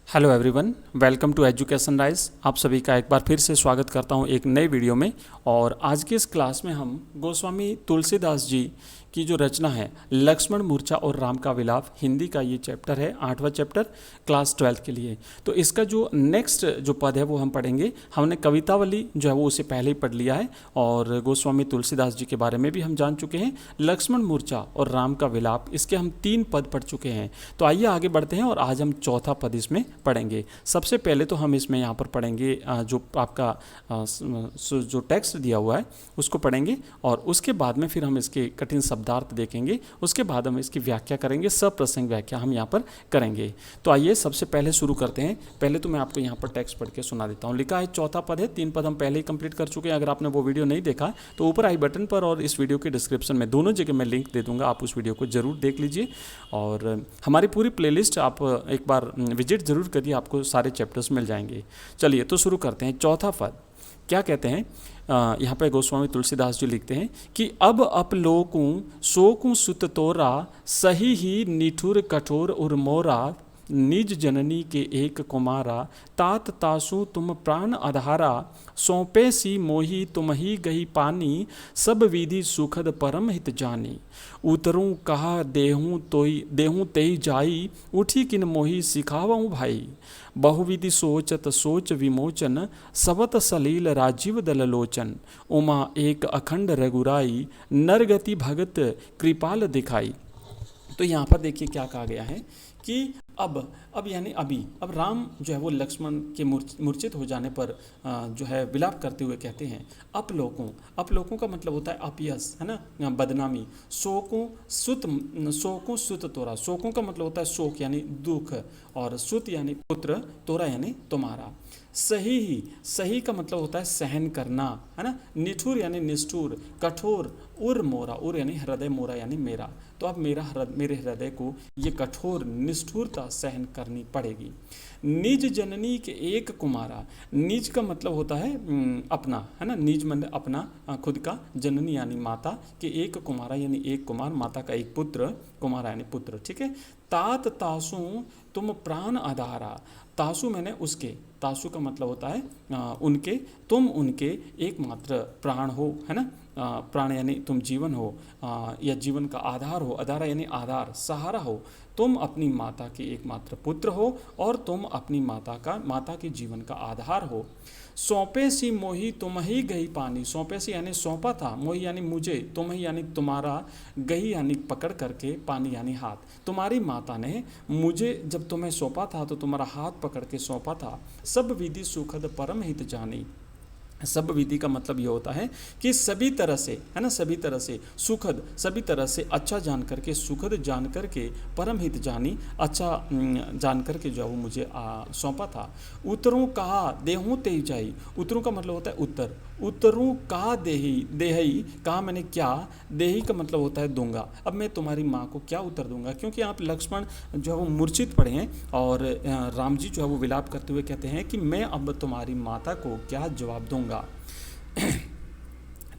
Hello everyone, welcome to Education Rise. आप सभी का एक बार फिर से स्वागत करता हूं एक नए वीडियो में। और आज की इस क्लास में हम गोस्वामी तुलसीदास जी की जो रचना है लक्ष्मण मूर्छा और राम का विलाप, हिंदी का ये चैप्टर है, 8वां चैप्टर, क्लास 12 के लिए। तो इसका जो नेक्स्ट जो पद है वो हम पढ़ेंगे। हमने कवितावली जो है वो उसे पहले ही पढ़ लिया है और गोस्वामी तुलसीदास जी के बारे में भी हम जान चुके हैं। लक्ष्मण मूर्छा और राम का विलाप, इसके हम 3 पद पढ़ चुके हैं। तो आइए आगे बढ़ते हैं और आज हम चौथा पद इसमें पढ़ेंगे। सबसे पहले तो हम इसमें यहाँ पर पढ़ेंगे जो आपका जो टेक्स्ट दिया हुआ है उसको पढ़ेंगे और उसके बाद में फिर हम इसके कठिन शब्दार्थ देखेंगे। उसके बाद हम इसकी व्याख्या करेंगे, सप्रसंग व्याख्या हम यहाँ पर करेंगे। तो आइए सबसे पहले शुरू करते हैं। पहले तो मैं आपको यहाँ पर टेक्स्ट पढ़ के सुना देता हूँ। लिखा है चौथा पद है, 3 पद हम पहले ही कंप्लीट कर चुके हैं। अगर आपने वो वीडियो नहीं देखा तो ऊपर आई बटन पर और इस वीडियो के डिस्क्रिप्शन में दोनों जगह मैं लिंक दे दूंगा, आप उस वीडियो को जरूर देख लीजिए। और हमारी पूरी प्लेलिस्ट आप एक बार विजिट जरूर करिए, आपको सारे चैप्टर्स मिल जाएंगे। चलिए तो शुरू करते हैं। चौथा पद क्या कहते हैं, यहाँ पे गोस्वामी तुलसीदास जी लिखते हैं कि अब अपलोकूं शोकूं सुत तोरा, सही ही निठुर कठोर उर मोरा, निज जननी के एक कुमारा, तात तासु तुम प्राण आधारा, सौंपे सी मोही तुम ही गही पानी, सब विधि सुखद परम हित जानी, उतरूं कहा देहूं तेई जाई, उठी किन मोही सिखावऊं भाई, बहुविधि सोचत सोच विमोचन, सवत सलील राजीव दल लोचन, उमा एक अखंड रघुराई, नरगति भगत कृपाल दिखाई। तो यहाँ पर देखिए क्या कहा गया है कि अब यानी अब राम जो है वो लक्ष्मण के मूर्छित हो जाने पर जो है विलाप करते हुए कहते हैं अपलोकों का मतलब होता है अपयश, है ना, बदनामी। शोकों सुत तोरा, शोकों का मतलब होता है शोक यानी दुख, और सुत यानी पुत्र, तोरा यानी तुम्हारा। सही का मतलब होता है सहन करना, है ना। निठुर यानी निष्ठुर, कठोर, उर मोरा, उर यानी हृदय, मोरा यानी मेरा। तो अब मेरे हृदय को ये कठोर निष्ठुरता सहन करनी पड़ेगी। निज जननी के एक कुमारा, निज का मतलब होता है अपना, है ना। निज मतलब अपना, खुद का, जननी यानी माता के एक कुमारा यानी एक कुमार, माता का एक पुत्र, कुमारा यानी पुत्र, ठीक है। तात तासु तुम प्राण आधारा, तासु मैंने उसके, तासु का मतलब होता है उनके, तुम उनके एकमात्र प्राण हो, है ना। प्राण यानी तुम जीवन हो, या जीवन का आधार हो, आधार यानी आधार, सहारा हो। तुम अपनी माता के एकमात्र पुत्र हो और तुम अपनी माता के जीवन का आधार हो। सौंपे सी मोही तुम ही गही पानी, सौंपे सी यानी सौंपा था, मोही यानी मुझे, तुम ही यानी तुम्हारा, गही यानी पकड़ करके, पानी यानी हाथ। तुम्हारी माता ने मुझे जब तुम्हें सौंपा था तो तुम्हारा हाथ पकड़ के सौंपा था। सब विधि सुखद परम हित जानी, सब विधि का मतलब ये होता है कि सभी तरह से, है ना, सभी तरह से सुखद, सभी तरह से अच्छा जान करके, सुखद जान करके, परम हित जानी, अच्छा जान करके जो वो मुझे सौंपा था। उतरूं कहा देहूं तेई जाई, उतरूं का मतलब होता है उत्तर, उतरूं कहा देही, कहा मैंने क्या, देही का मतलब होता है दूंगा। अब मैं तुम्हारी माँ को क्या उत्तर दूंगा, क्योंकि आप लक्ष्मण जो है वो मूर्छित पड़े हैं और राम जी जो है वो विलाप करते हुए कहते हैं कि मैं अब तुम्हारी माता को क्या जवाब दूंगा।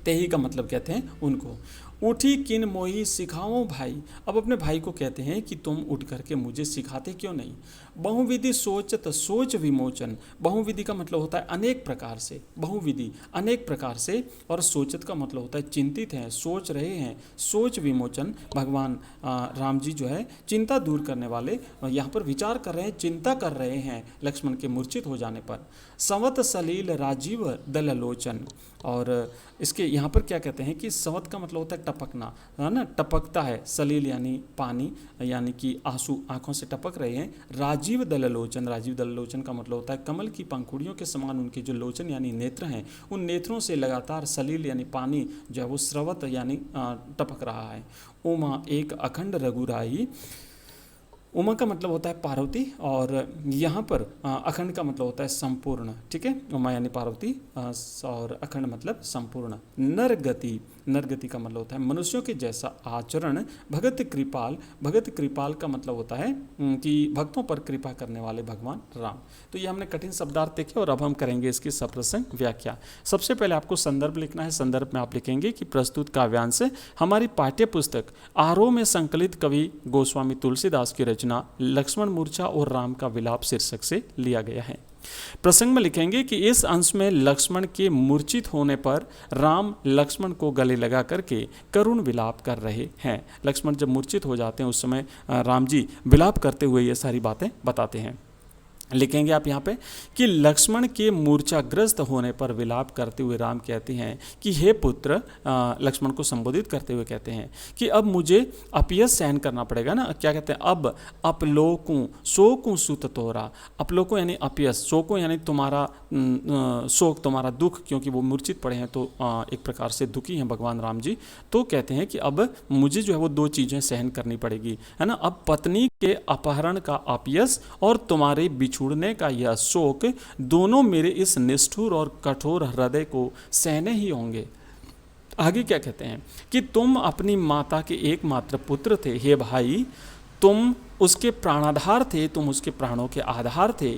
तेही का मतलब कहते हैं उनको। उठी किन मोही सिखाओ भाई, अब अपने भाई को कहते हैं कि तुम उठ करके मुझे सिखाते क्यों नहीं। बहुविधि सोचत सोच विमोचन, बहुविधि का मतलब होता है अनेक प्रकार से, बहुविधि अनेक प्रकार से, और सोचत का मतलब होता है चिंतित हैं, सोच रहे हैं, सोच विमोचन, भगवान राम जी जो है चिंता दूर करने वाले, यहाँ पर विचार कर रहे हैं, चिंता कर रहे हैं लक्ष्मण के मूर्छित हो जाने पर। संवत सलील राजीव दल लोचन, और इसके यहाँ पर क्या कहते हैं कि संवत का मतलब होता है टपकना, है ना, टपकता है, सलील यानी पानी, यानी कि आंसू आंखों से टपक रहे हैं। राजीव दल लोचन, राजीव दल लोचन का मतलब होता है कमल की पंखुड़ियों के समान उनके जो लोचन यानी नेत्र हैं, उन नेत्रों से लगातार सलील यानी पानी जो है वो स्रवत यानी टपक रहा है। उमा एक अखंड रघुराई, उमा का मतलब होता है पार्वती, और यहाँ पर अखंड का मतलब होता है संपूर्ण, ठीक है। उमा यानी पार्वती और अखंड मतलब संपूर्ण। नर गति, नरगति का मतलब होता है मनुष्यों के जैसा आचरण। भगत कृपाल, भगत कृपाल का मतलब होता है कि भक्तों पर कृपा करने वाले भगवान राम। तो ये हमने कठिन शब्दार्थ देखे और अब हम करेंगे इसकी सप्रसंग व्याख्या। सबसे पहले आपको संदर्भ लिखना है। संदर्भ में आप लिखेंगे कि प्रस्तुत काव्यांश हमारी पाठ्य पुस्तक आरोह में संकलित कवि गोस्वामी तुलसीदास की रचना लक्ष्मण मूर्छा और राम का विलाप शीर्षक से लिया गया है। प्रसंग में लिखेंगे कि इस अंश में लक्ष्मण के मूर्छित होने पर राम लक्ष्मण को गले लगा करके करुण विलाप कर रहे हैं। लक्ष्मण जब मूर्छित हो जाते हैं उस समय राम जी विलाप करते हुए ये सारी बातें बताते हैं। लिखेंगे आप यहाँ पे कि लक्ष्मण के मूर्छाग्रस्त होने पर विलाप करते हुए राम कहते हैं कि हे पुत्र, लक्ष्मण को संबोधित करते हुए कहते हैं कि अब मुझे अपयश सहन करना पड़ेगा ना। क्या कहते हैं, अब अपलोकूं शोकूं सुत तोरा। अपलोकूं यानी अपयश, शोकूं यानी तुम्हारा शोक, तुम्हारा दुख, क्योंकि वो मूर्छित पड़े हैं तो एक प्रकार से दुखी हैं भगवान राम जी। तो कहते हैं कि अब मुझे जो है वो दो चीज़ें सहन करनी पड़ेगी, है ना। अब पत्नी के अपहरण का अपयश और तुम्हारे छूटने का यह शोक, दोनों मेरे इस निष्ठुर और कठोर हृदय को सहने ही होंगे। आगे क्या कहते हैं कि तुम अपनी माता के एकमात्र पुत्र थे, हे भाई तुम उसके प्राणाधार थे, तुम उसके प्राणों के आधार थे।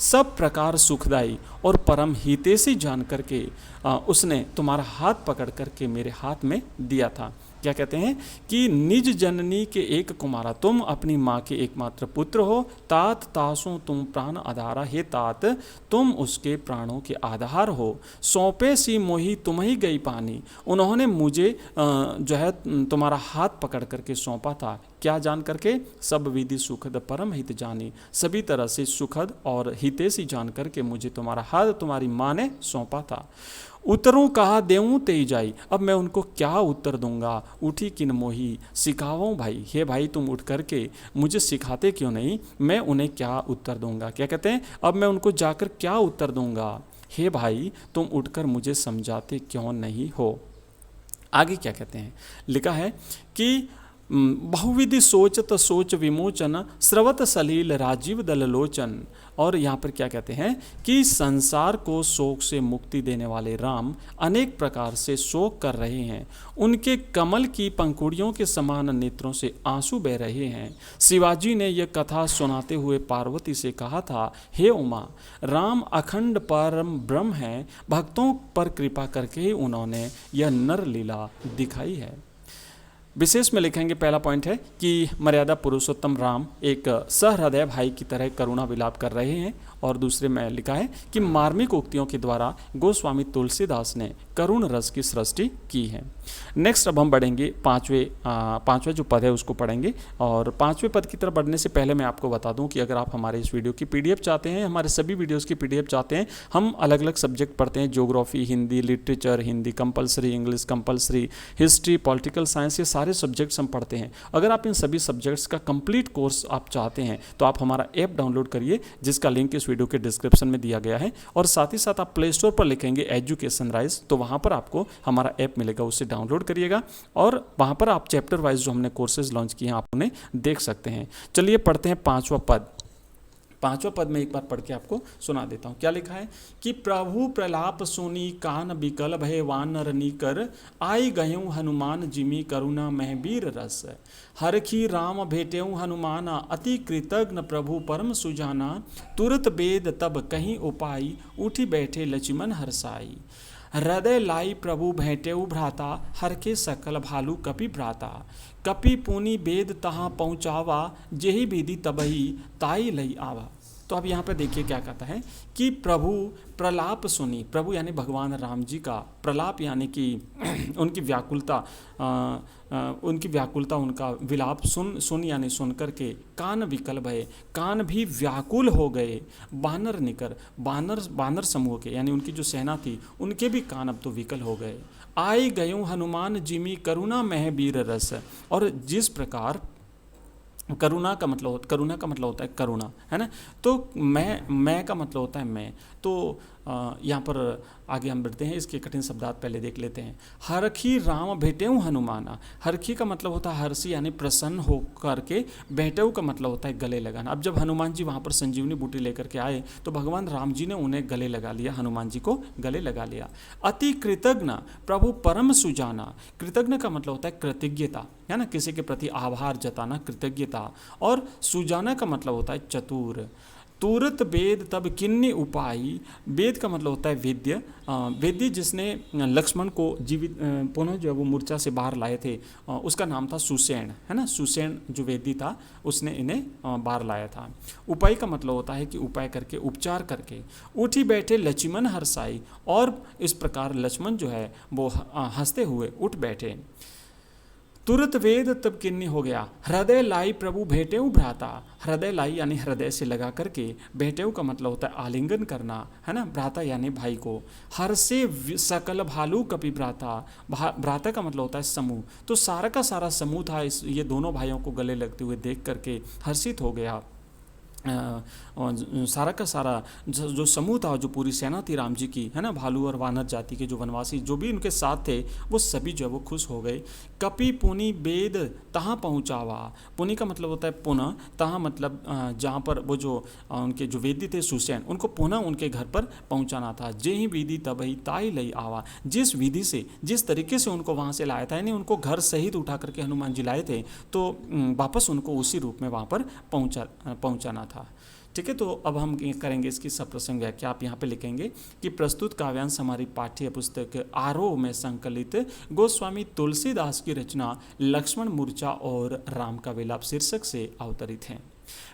सब प्रकार सुखदाई और परम हितैषी जान करके उसने तुम्हारा हाथ पकड़ करके मेरे हाथ में दिया था। क्या कहते हैं कि निज जननी के एक कुमारा, तुम अपनी माँ के एकमात्र पुत्र हो। तात तासों तुम प्राण आधारा, हे तात तुम उसके प्राणों के आधार हो। सौंपे सी मोही तुम ही गई पानी, उन्होंने मुझे जो है तुम्हारा हाथ पकड़ करके सौंपा था। क्या जान करके, सब विधि सुखद परम हित जानी, सभी तरह से सुखद और हितैषी जान करके मुझे तुम्हारा हाथ तुम्हारी माँ ने सौंपा था। उतरूं कहा देऊं तेई जाई, अब मैं उनको क्या उत्तर दूंगा। उठी किन मोही सिखाओ भाई, हे भाई तुम उठ करके मुझे सिखाते क्यों नहीं, मैं उन्हें क्या उत्तर दूंगा। क्या कहते हैं, अब मैं उनको जाकर क्या उत्तर दूंगा, हे भाई तुम उठकर मुझे समझाते क्यों नहीं हो। आगे क्या कहते हैं, लिखा है कि बहुविधि सोचत सोच विमोचन, स्रवत सलील राजीव दल लोचन। और यहाँ पर क्या कहते हैं कि संसार को शोक से मुक्ति देने वाले राम अनेक प्रकार से शोक कर रहे हैं। उनके कमल की पंखुड़ियों के समान नेत्रों से आंसू बह रहे हैं। शिवाजी ने यह कथा सुनाते हुए पार्वती से कहा था, हे उमा, राम अखंड परम ब्रह्म हैं, भक्तों पर कृपा करके ही उन्होंने यह नर लीला दिखाई है। विशेष में लिखेंगे, पहला पॉइंट है कि मर्यादा पुरुषोत्तम राम एक सहृदय भाई की तरह करुणा विलाप कर रहे हैं। और दूसरे में लिखा है कि मार्मिक उक्तियों के द्वारा गोस्वामी तुलसीदास ने करुण रस की सृष्टि की है। नेक्स्ट अब हम बढ़ेंगे पांचवें जो पद है उसको पढ़ेंगे। और पांचवें पद की तरफ बढ़ने से पहले मैं आपको बता दूं कि अगर आप हमारे इस वीडियो की पीडीएफ चाहते हैं, हमारे सभी वीडियोस की पीडीएफ चाहते हैं, हम अलग अलग सब्जेक्ट पढ़ते हैं, geography, Hindi, literature, Hindi compulsory, English compulsory, history, political science, ये सारे सब्जेक्ट्स हम पढ़ते हैं। अगर आप इन सभी सब्जेक्ट्स का कंप्लीट कोर्स आप चाहते हैं तो आप हमारा ऐप डाउनलोड करिए, जिसका लिंक इस वीडियो के डिस्क्रिप्शन में दिया गया है। और साथ ही साथ आप प्ले स्टोर पर लिखेंगे एजुकेशन राइज, तो वहाँ पर आपको हमारा ऐप मिलेगा, उससे डाउनलोड करिएगा और वहाँ पर आप चैप्टर वाइज जो हमने कोर्सेज लॉन्च किए हैं आप उन्हें देख सकते हैं। चलिए पढ़ते हैं पांचवा पद। पांचवा पद में एक बार पढ़ के आपको सुना देता हूँ। क्या लिखा है कि प्रभु प्रलाप सुनी कान बिकल भय वानर नीकर, आई गयऊँ हनुमान जिमी करुणा महबीर रस। हरखी राम भेटेऊँ हनुमाना, अति कृतज्ञ प्रभु परम सुजाना, तुरत वेद तब कहीं उपाय, उठी बैठे लक्ष्मण हरसाई। हृदय लाई प्रभु भेटेऊ भ्राता, हर के सकल भालू कपि भ्राता। कपि पुनि वेद तहाँ पहुँचावा, जेहि विधि तबही ताई लई आवा। तो अब यहाँ पे देखिए क्या कहता है कि प्रभु प्रलाप सुनी, प्रभु यानी भगवान राम जी का प्रलाप यानी कि उनकी व्याकुलता उनका विलाप सुन यानी सुन करके कान विकल भये, कान भी व्याकुल हो गए। बानर निकर, बानर समूह के यानी उनकी जो सेना थी उनके भी कान अब तो विकल हो गए। आई गयूं हनुमान जिमी करुणा महबीर रस। और जिस प्रकार करुणा का मतलब होता है करुणा, है ना। तो मैं का मतलब होता है मैं। तो यहाँ पर आगे हम बढ़ते हैं, इसके कठिन शब्दार्थ पहले देख लेते हैं। हरखी राम भेटेऊ हनुमाना। हरखी का मतलब होता है हर्षी यानी प्रसन्न होकर के, भेटेऊ का मतलब होता है गले लगाना। अब जब हनुमान जी वहाँ पर संजीवनी बूटी लेकर के आए तो भगवान राम जी ने उन्हें गले लगा लिया, हनुमान जी को गले लगा लिया। अति कृतज्ञ प्रभु परम सुजाना। कृतज्ञ का मतलब होता है कृतज्ञता, है ना, किसी के प्रति आभार जताना, कृतज्ञता। और सुजाना का मतलब होता है चतुर। तुरत वेद तब किन्नी उपाई। वेद का मतलब होता है वेद्य। वेद्य जिसने लक्ष्मण को जीवित पुनः जो है वो मूर्छा से बाहर लाए थे, उसका नाम था सुसेन, है ना। सुसेन जो वेद्य था उसने इन्हें बाहर लाया था। उपाय का मतलब होता है कि उपाय करके, उपचार करके। उठी बैठे लक्ष्मण हर्षाई। और इस प्रकार लक्ष्मण जो है वो हंसते हुए उठ बैठे। तुरंत वेद तब किन्नी हो गया। हृदय लाई प्रभु भेटेऊ भ्राता। हृदय लाई यानी हृदय से लगा करके, भेटेऊ का मतलब होता है आलिंगन करना, है ना। भ्राता यानी भाई को। हर से सकल भालू कपि भ्राता। भ्राता का मतलब होता है समूह। तो सारा का सारा समूह था ये दोनों भाइयों को गले लगते हुए देख करके हर्षित हो गया। सारा का सारा जो समूह था, जो पूरी सेना थी राम जी की, है ना, भालू और वानर जाति के जो वनवासी जो भी उनके साथ थे, वो सभी जो है वो खुश हो गए। कपि पुनि वेद तहाँ पहुँचावा। पुनि का मतलब होता है पुनः, तहाँ मतलब जहाँ पर वो जो उनके जो वेदी थे सुसैन, उनको पुनः उनके घर पर पहुँचाना था। जे ही विधि तबही ताई लई आवा। जिस विधि से, जिस तरीके से उनको वहाँ से लाया था, यानी उनको घर सहित उठा करके हनुमान जी लाए थे, तो वापस उनको उसी रूप में वहाँ पर पहुँचाना था। ठीक है, तो अब हम करेंगे इसकी सप्रसंग व्याख्या। आप यहाँ पे लिखेंगे कि प्रस्तुत काव्यांश हमारी पाठ्य पुस्तक आरोह में संकलित गोस्वामी तुलसीदास की रचना लक्ष्मण मूर्छा और राम का विलाप शीर्षक से अवतरित हैं।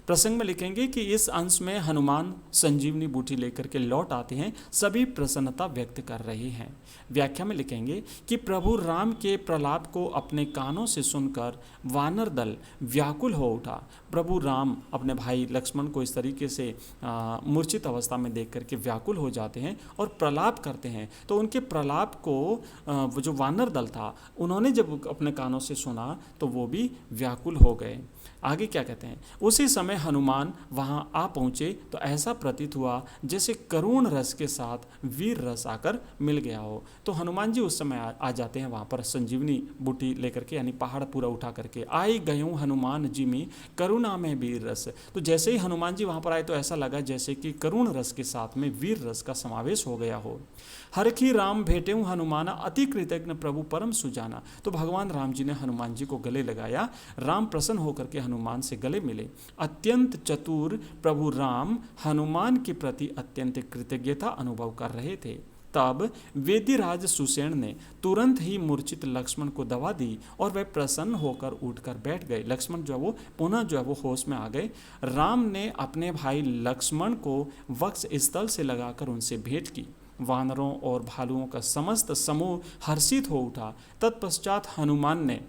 प्रसंग में लिखेंगे कि इस अंश में हनुमान संजीवनी बूटी लेकर के लौट आते हैं, सभी प्रसन्नता व्यक्त कर रहे हैं। व्याख्या में लिखेंगे कि प्रभु राम के प्रलाप को अपने कानों से सुनकर वानर दल व्याकुल हो उठा। प्रभु राम अपने भाई लक्ष्मण को इस तरीके से मूर्छित अवस्था में देख करके व्याकुल हो जाते हैं और प्रलाप करते हैं। तो उनके प्रलाप को वो जो वानर दल था, उन्होंने जब अपने कानों से सुना तो वो भी व्याकुल हो गए। आगे क्या कहते हैं, उसी समय हनुमान वहाँ आ पहुँचे तो ऐसा प्रतीत हुआ जैसे करुण रस के साथ वीर रस आकर मिल गया हो। तो हनुमान जी उस समय आ जाते हैं वहाँ पर संजीवनी बूटी लेकर के, यानी पहाड़ पूरा उठा करके। आई गयूं हनुमान जी में करुणा में वीर रस। तो जैसे ही हनुमान जी वहाँ पर आए तो ऐसा लगा जैसे कि करुण रस के साथ में वीर रस का समावेश हो गया हो। हरखी राम भेटेऊ हनुमाना अति कृतज्ञ प्रभु परम सुजाना। तो भगवान राम जी ने हनुमान जी को गले लगाया, राम प्रसन्न होकर के हनुमान से गले मिले। अत्यंत चतुर प्रभु राम हनुमान के प्रति अत्यंत कृतज्ञता अनुभव कर रहे थे। तब वेदिराज सुसेन ने तुरंत ही मूर्छित लक्ष्मण को दवा दी और वह प्रसन्न होकर उठकर बैठ गए। लक्ष्मण जो है वो पुनः जो है वो होश में आ गए। राम ने अपने भाई लक्ष्मण को वक्ष स्थल से लगाकर उनसे भेंट की। वानरों और भालुओं का समस्त समूह हर्षित हो उठा। तत्पश्चात हनुमान ने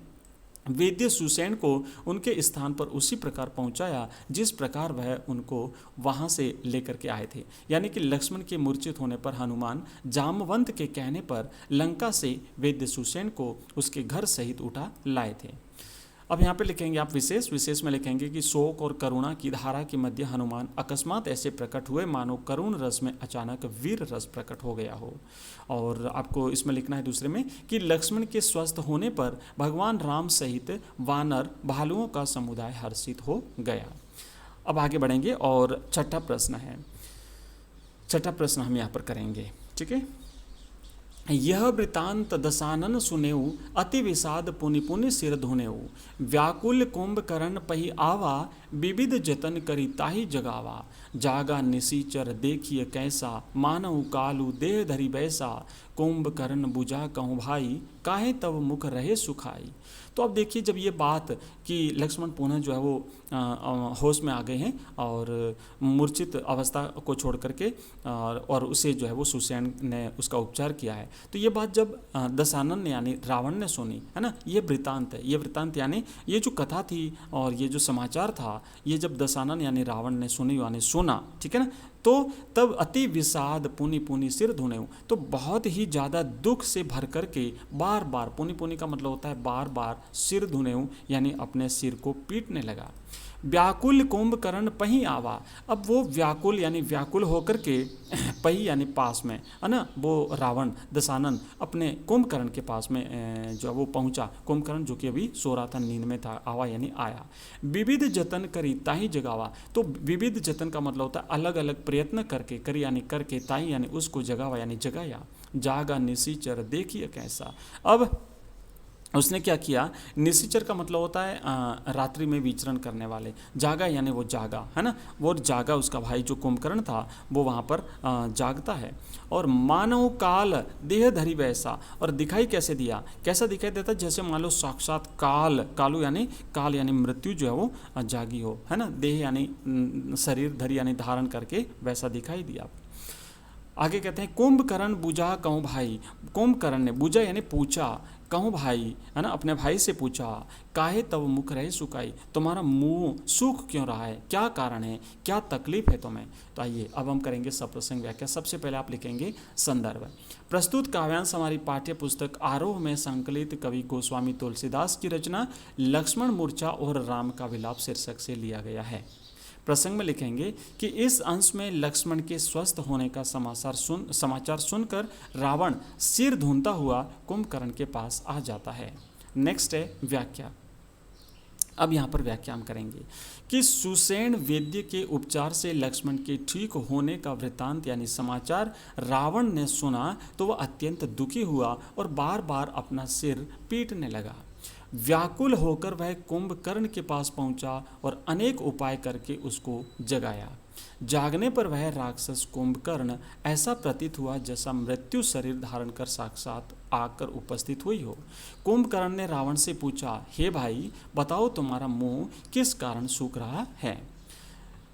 वेद्य सुसेन को उनके स्थान पर उसी प्रकार पहुंचाया जिस प्रकार वह उनको वहां से लेकर के आए थे। यानी कि लक्ष्मण के मूर्छित होने पर हनुमान जामवंत के कहने पर लंका से वेद्य सुसेन को उसके घर सहित उठा लाए थे। अब यहाँ पे लिखेंगे आप विशेष में लिखेंगे कि शोक और करुणा की धारा के मध्य हनुमान अकस्मात ऐसे प्रकट हुए मानो करुण रस में अचानक वीर रस प्रकट हो गया हो। और आपको इसमें लिखना है दूसरे में कि लक्ष्मण के स्वस्थ होने पर भगवान राम सहित वानर भालुओं का समुदाय हर्षित हो गया। अब आगे बढ़ेंगे और छठा प्रश्न हम यहाँ पर करेंगे। ठीक है, यह वृतांत दशानन सुनेऊ अति विषाद पुनि पुनि सिर धुनेऊ। व्याकुल कुंभकर्ण पही आवा विविध जतन करी ताही जगावा। जागा निसीचर देखिए कैसा मानव कालू देह धरी बैसा। कुंभकर्ण बुझा कहूँ भाई काहे तब मुख रहे सुखाई। तो अब देखिए, जब ये बात कि लक्ष्मण पुनः जो है वो होश में आ गए हैं और मूर्छित अवस्था को छोड़ करके और उसे जो है वो सुसेन ने उसका उपचार किया है, तो ये बात जब दशानन ने यानी रावण ने सुनी, है ना, ये वृतांत है। ये वृतांत यानी ये जो कथा थी और ये जो समाचार था, ये जब दशानन यानी रावण ने सुनी यानी सुना, ठीक है ना, तो तब अति विषाद पुनि पुनि सिर धुनेऊ। तो बहुत ही ज़्यादा दुख से भर करके बार बार, पुनि पुनि का मतलब होता है बार बार, सिर धुनेऊ यानी अपने सिर को पीटने लगा। व्याकुल कुंभकर्ण पही आवा। अब वो व्याकुल यानी व्याकुल होकर के पही यानी पास में, है ना, वो रावण दशानन अपने कुंभकर्ण के पास में जो वो पहुंचा। कुंभकर्ण जो कि अभी सो रहा था, नींद में था, आवा यानी आया। विविध जतन करी ताही जगावा। तो विविध जतन का मतलब होता है अलग अलग प्रयत्न करके, करी यानी करके, ताही यानी उसको, जगावा यानी जगाया। जागा निशिचर देखिए कैसा। अब उसने क्या किया, निशिचर का मतलब होता है रात्रि में विचरण करने वाले, जागा यानी वो जागा, है ना, वो जागा। उसका भाई जो कुंभकर्ण था वो वहाँ पर जागता है। और मानव काल देह धरी वैसा, और दिखाई कैसे दिया, कैसा दिखाई देता, जैसे मान लो साक्षात काल, काल यानी मृत्यु जो है वो जागी हो, है ना, देह यानी शरीर, धरी यानी धारण करके वैसा दिखाई दिया। आगे कहते हैं कुंभकर्ण बुझा कहूँ भाई। कुंभकर्ण ने बुझा यानी पूछा, कहूँ भाई, है ना, अपने भाई से पूछा, काहे तब मुख रहे सुकाई, तुम्हारा मुंह सूख क्यों रहा है, क्या कारण है, क्या तकलीफ है तुम्हें। तो आइए अब हम करेंगे सप्रसंग व्याख्या। सबसे पहले आप लिखेंगे संदर्भ। प्रस्तुत काव्यांश हमारी पाठ्य पुस्तक आरोह में संकलित कवि गोस्वामी तुलसीदास की रचना लक्ष्मण मूर्छा और राम का विलाप शीर्षक से लिया गया है। प्रसंग में लिखेंगे कि इस अंश में लक्ष्मण के स्वस्थ होने का समाचार सुनकर रावण सिर धूंधता हुआ कुंभकर्ण के पास आ जाता है। नेक्स्ट है व्याख्या। अब यहाँ पर व्याख्या हम करेंगे कि सुषेण वैद्य के उपचार से लक्ष्मण के ठीक होने का वृत्तांत यानी समाचार रावण ने सुना तो वह अत्यंत दुखी हुआ और बार बार अपना सिर पीटने लगा। व्याकुल होकर वह कुंभकर्ण के पास पहुंचा और अनेक उपाय करके उसको जगाया। जागने पर वह राक्षस कुंभकर्ण ऐसा प्रतीत हुआ जैसा मृत्यु शरीर धारण कर साक्षात आकर उपस्थित हुई हो। कुंभकर्ण ने रावण से पूछा, हे भाई बताओ तुम्हारा मुंह किस कारण सूख रहा है।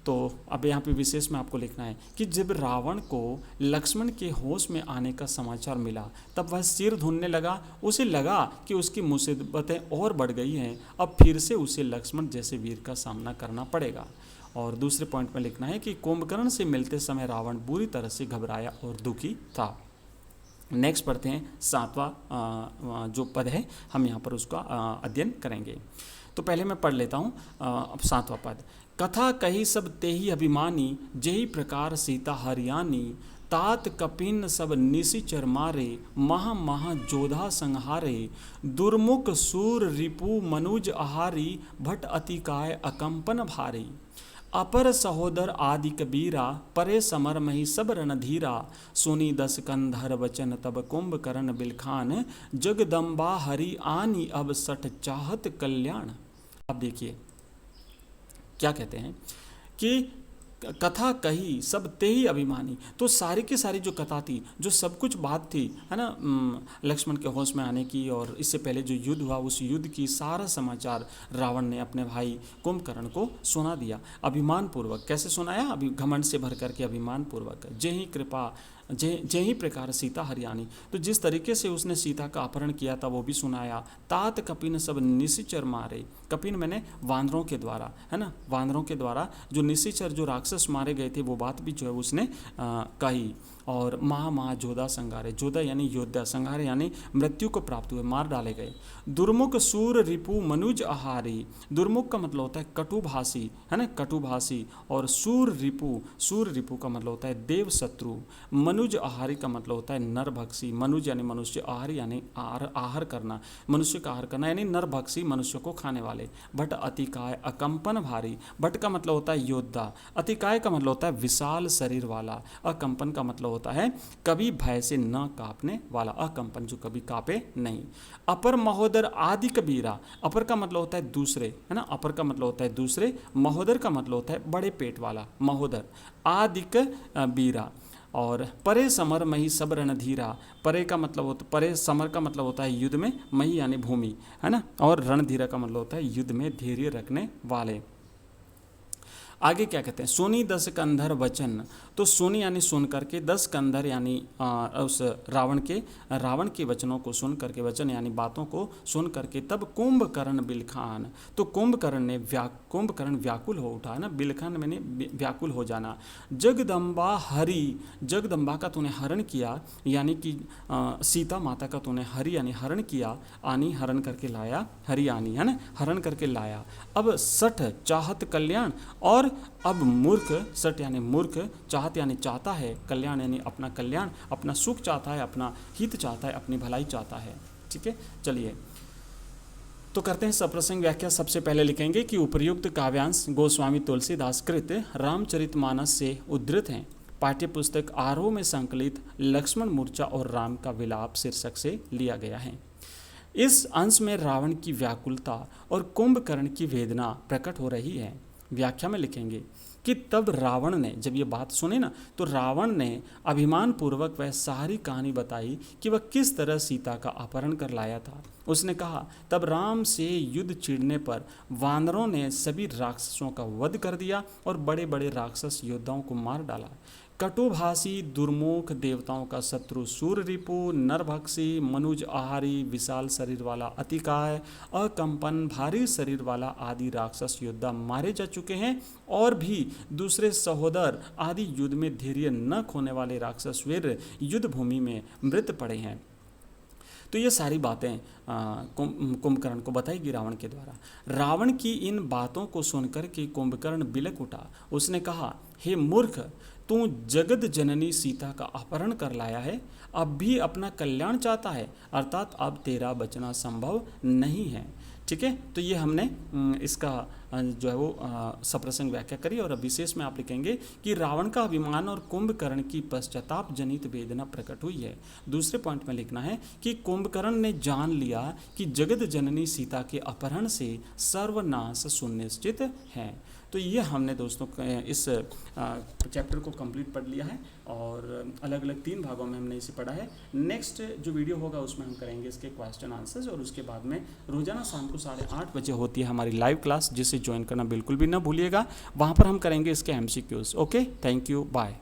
तो अब यहाँ पे विशेष में आपको लिखना है कि जब रावण को लक्ष्मण के होश में आने का समाचार मिला तब वह सिर धुनने लगा। उसे लगा कि उसकी मुसीबतें और बढ़ गई हैं, अब फिर से उसे लक्ष्मण जैसे वीर का सामना करना पड़ेगा। और दूसरे पॉइंट में लिखना है कि कुंभकर्ण से मिलते समय रावण बुरी तरह से घबराया और दुखी था। नेक्स्ट पढ़ते हैं 7वां जो पद है, हम यहाँ पर उसका अध्ययन करेंगे। तो पहले मैं पढ़ लेता हूँ अब 7वां पद। कथा कही सब तेहि अभिमानी, जेहि प्रकार सीता हरियाणी। तात कपिन सब निशिचर मारे, महा महा जोधा संहारे। दुर्मुख सूर रिपु मनुज आहारी, भट अतिकाय अकंपन भारी। अपर सहोदर आदि कबीरा, परे समर मही सब रणधीरा। सुनी दस कंधर वचन तब कुंभकर्ण बिलखान, जगदम्बा हरि आनी अब सठ चाहत कल्याण। अब देखिए क्या कहते हैं कि कथा कही सब तेहि अभिमानी। तो सारी की सारी जो कथा थी, जो सब कुछ बात थी, है ना, लक्ष्मण के होश में आने की और इससे पहले जो युद्ध हुआ उस युद्ध की सारा समाचार रावण ने अपने भाई कुंभकर्ण को सुना दिया। अभिमान पूर्वक कैसे सुनाया, अभी घमंड से भर करके अभिमान पूर्वक। जय ही कृपा जय ही प्रकार सीता हरियाणी। तो जिस तरीके से उसने सीता का अपहरण किया था वो भी सुनाया। तात कपिन सब निशिचर मारे। कपिन मैंने वानरों के द्वारा, है ना, वानरों के द्वारा जो निशिचर जो राक्षस मारे गए थे वो बात भी जो है उसने कही। और महा जोधा संगारे, जोधा यानी योद्धा, संगारे यानी मृत्यु को प्राप्त हुए, मार डाले गए। दुर्मुख सूर रिपु मनुज आहारी। दुर्मुख का मतलब होता है कटुभाषी, है ना, कटुभाषी। और सूर रिपु का मतलब होता है देव शत्रु। मनुज आहारी का मतलब होता है नरभक्षी। मनुज यानी मनुष्य, आहारी यानी आहार करना, मनुष्य का आहार करना यानी नरभक्षी, मनुष्य को खाने वाले। भट अतिकाय अकंपन भारी। भट का मतलब होता है योद्धा, अतिकाय का मतलब होता है विशाल शरीर वाला, अकंपन का मतलब होता है कभी भय से न कांपने वाला, अकंपन जो कभी कांपे नहीं। अपर महोदर आदि कबीरा। अपर का मतलब होता है दूसरे, है ना, अपर का मतलब होता है दूसरे। महोदर का मतलब होता है बड़े पेट वाला, महोदर। आदिक बीरा। और परे समर मही सब रणधीरा। परे का मतलब होता, परे समर का मतलब होता है युद्ध में, मही यानी भूमि, है ना, और रणधीरा का मतलब होता है युद्ध में धैर्य रखने वाले। आगे क्या कहते हैं, सुनी दस कंधर वचन, तो सुनी यानी सुन करके, दस कंधर यानी उस रावण के वचनों को सुन करके, वचन यानी बातों को सुन करके, तब कुंभकर्ण बिलखान, तो कुंभकर्ण व्याकुल हो उठा ना, बिलखान मैंने व्याकुल हो जाना। जगदम्बा हरि, जगदम्बा का तूने हरण किया, यानी कि सीता माता का तूने हरि यानी हरण किया, आनी हरण करके लाया, हरि आनी है ना, हरण करके लाया। अब सठ चाहत कल्याण, और अब मूर्ख, सठ यानी मूर्ख, चाहत यानी चाहता है, कल्याण यानी अपना कल्याण, अपना सुख चाहता है, अपना हित चाहता है, अपनी भलाई चाहता है। ठीक है, चलिए तो करते हैं सप्रसंग व्याख्या। सबसे पहले लिखेंगे कि उपर्युक्त काव्यांश गोस्वामी तुलसीदास कृत रामचरितमानस से उद्धृत हैं। पाठ्य पुस्तक आरोह में संकलित लक्ष्मण मूर्छा और राम का विलाप शीर्षक से लिया गया है। इस अंश में रावण की व्याकुलता और कुंभकर्ण की वेदना प्रकट हो रही है। व्याख्या में लिखेंगे कि तब रावण ने, जब ये बात सुनी ना, तो रावण ने अभिमान पूर्वक वह सारी कहानी बताई कि वह किस तरह सीता का अपहरण कर लाया था। उसने कहा, तब राम से युद्ध छिड़ने पर वानरों ने सभी राक्षसों का वध कर दिया और बड़े बड़े राक्षस योद्धाओं को मार डाला। कटुभाषी दुर्मुख देवताओं का शत्रु सूर रिपु, नरभक्षी, मनुज आहारी, विशाल शरीर वाला अतिकाय, अकंपन, भारी शरीर वाला आदि राक्षस योद्धा मारे जा चुके हैं, और भी दूसरे सहोदर आदि युद्ध में धैर्य न खोने वाले राक्षस वीर युद्ध भूमि में मृत पड़े हैं। तो ये सारी बातें कुंभकर्ण को बताएगी रावण के द्वारा। रावण की इन बातों को सुनकर के कुंभकर्ण बिलक उठा। उसने कहा, हे मूर्ख, तू जगत जननी सीता का अपहरण कर लाया है, अब भी अपना कल्याण चाहता है, अर्थात अब तेरा बचना संभव नहीं है। ठीक है, तो ये हमने इसका जो है वो सप्रसंग व्याख्या करी। और अब विशेष में आप लिखेंगे कि रावण का अभिमान और कुंभकर्ण की पश्चाताप जनित वेदना प्रकट हुई है। दूसरे पॉइंट में लिखना है कि कुंभकर्ण ने जान लिया कि जगत जननी सीता के अपहरण से सर्वनाश सुनिश्चित है। तो ये हमने दोस्तों इस चैप्टर को कंप्लीट पढ़ लिया है, और अलग अलग 3 भागों में हमने इसे पढ़ा है। नेक्स्ट जो वीडियो होगा उसमें हम करेंगे इसके क्वेश्चन आंसर्स, और उसके बाद में रोजाना शाम को 8:30 बजे होती है हमारी लाइव क्लास, जिसे ज्वाइन करना बिल्कुल भी ना भूलिएगा। वहाँ पर हम करेंगे इसके MCQs। Okay, thank you, bye.